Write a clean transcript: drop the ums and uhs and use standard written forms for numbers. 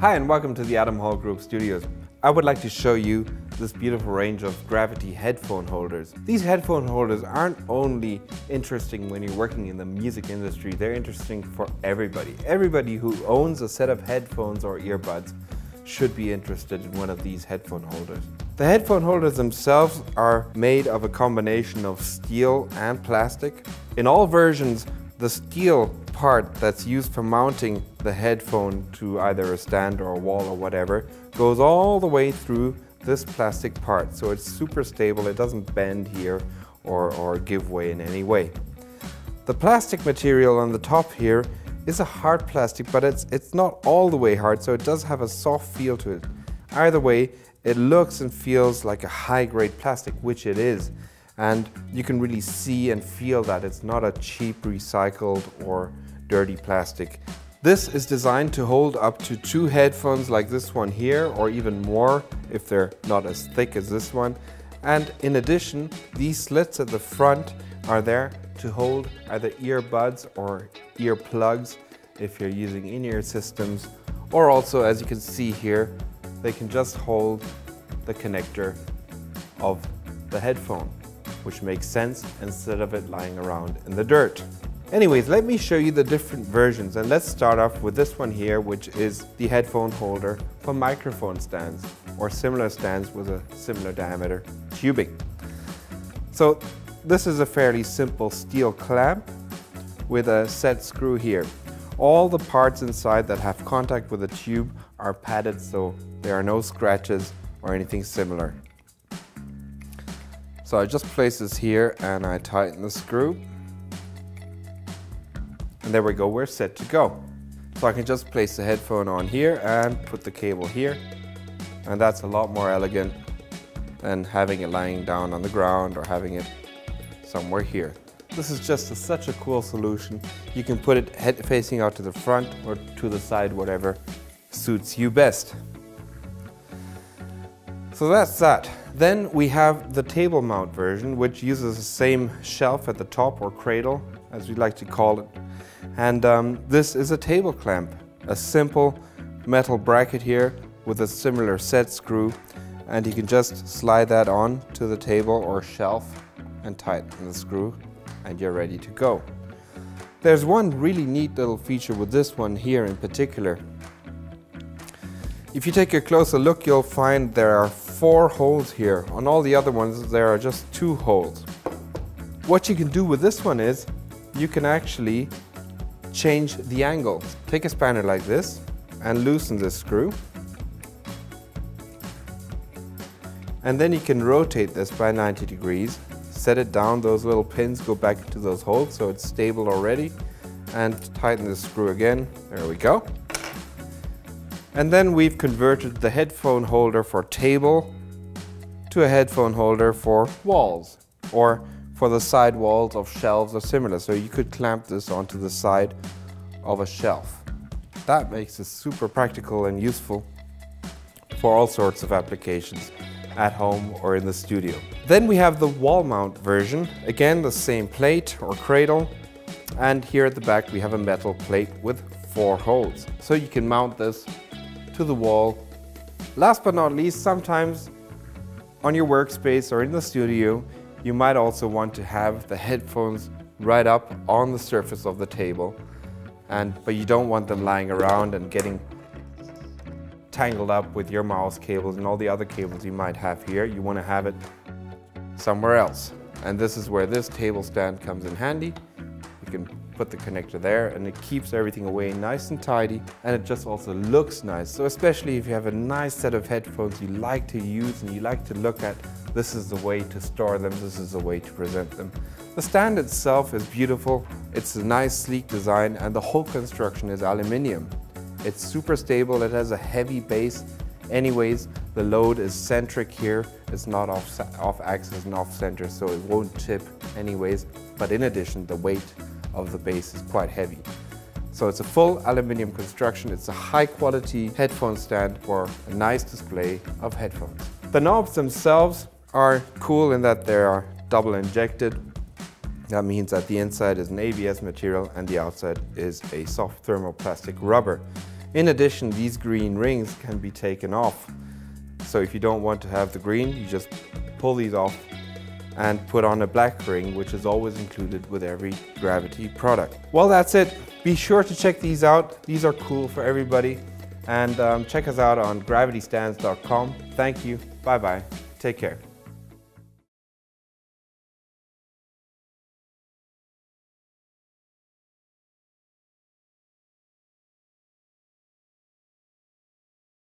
Hi and welcome to the Adam Hall Group Studios. I would like to show you this beautiful range of gravity headphone holders. These headphone holders aren't only interesting when you're working in the music industry, they're interesting for everybody. Everybody who owns a set of headphones or earbuds should be interested in one of these headphone holders. The headphone holders themselves are made of a combination of steel and plastic. In all versions, the steel part that's used for mounting the headphone to either a stand or a wall or whatever goes all the way through this plastic part. So it's super stable, it doesn't bend here or give way in any way. The plastic material on the top here is a hard plastic, but it's not all the way hard, so it does have a soft feel to it. Either way, it looks and feels like a high-grade plastic, which it is. And you can really see and feel that it's not a cheap recycled or dirty plastic. This is designed to hold up to 2 headphones like this one here, or even more if they're not as thick as this one. And in addition, these slits at the front are there to hold either earbuds or earplugs if you're using in-ear systems, or also, as you can see here, they can just hold the connector of the headphone, which makes sense instead of it lying around in the dirt. Anyways, let me show you the different versions, and let's start off with this one here, which is the headphone holder for microphone stands or similar stands with a similar diameter tubing. So this is a fairly simple steel clamp with a set screw here. All the parts inside that have contact with the tube are padded, so there are no scratches or anything similar. So I just place this here and I tighten the screw. And there we go, we're set to go. So I can just place the headphone on here and put the cable here. And that's a lot more elegant than having it lying down on the ground or having it somewhere here. This is just such a cool solution. You can put it head facing out to the front or to the side, whatever suits you best. So that's that. Then we have the table mount version, which uses the same shelf at the top, or cradle as we like to call it. And this is a table clamp, a simple metal bracket here with a similar set screw, and you can just slide that on to the table or shelf and tighten the screw and you're ready to go. There's one really neat little feature with this one here in particular. If you take a closer look, you'll find there are 4 holes here. On all the other ones there are just 2 holes. What you can do with this one is you can actually change the angle. Take a spanner like this and loosen this screw, and then you can rotate this by 90 degrees, set it down, those little pins go back into those holes so it's stable already, and tighten the screw again. There we go. And then we've converted the headphone holder for table to a headphone holder for walls, or for the side walls of shelves or similar. So you could clamp this onto the side of a shelf. That makes it super practical and useful for all sorts of applications at home or in the studio. Then we have the wall mount version. Again, the same plate or cradle. And here at the back we have a metal plate with 4 holes. So you can mount this to the wall. Last but not least, sometimes on your workspace or in the studio, you might also want to have the headphones right up on the surface of the table, but you don't want them lying around and getting tangled up with your mouse cables and all the other cables you might have here. You want to have it somewhere else. And this is where this table stand comes in handy. You can put the connector there and it keeps everything away nice and tidy, and it just also looks nice. So especially if you have a nice set of headphones you like to use and you like to look at, this is the way to store them, this is the way to present them. The stand itself is beautiful, it's a nice sleek design, and the whole construction is aluminium. It's super stable, it has a heavy base. Anyways, the load is centric here, it's not off axis and off center, so it won't tip anyways. But in addition, the weight of the base is quite heavy. So it's a full aluminium construction, it's a high quality headphone stand for a nice display of headphones. The knobs themselves are cool in that they are double injected. That means that the inside is an ABS material and the outside is a soft thermoplastic rubber. In addition, these green rings can be taken off. So if you don't want to have the green, you just pull these off and put on a black ring, which is always included with every Gravity product. Well, that's it. Be sure to check these out. These are cool for everybody. And check us out on gravitystands.com. Thank you. Bye-bye. Take care.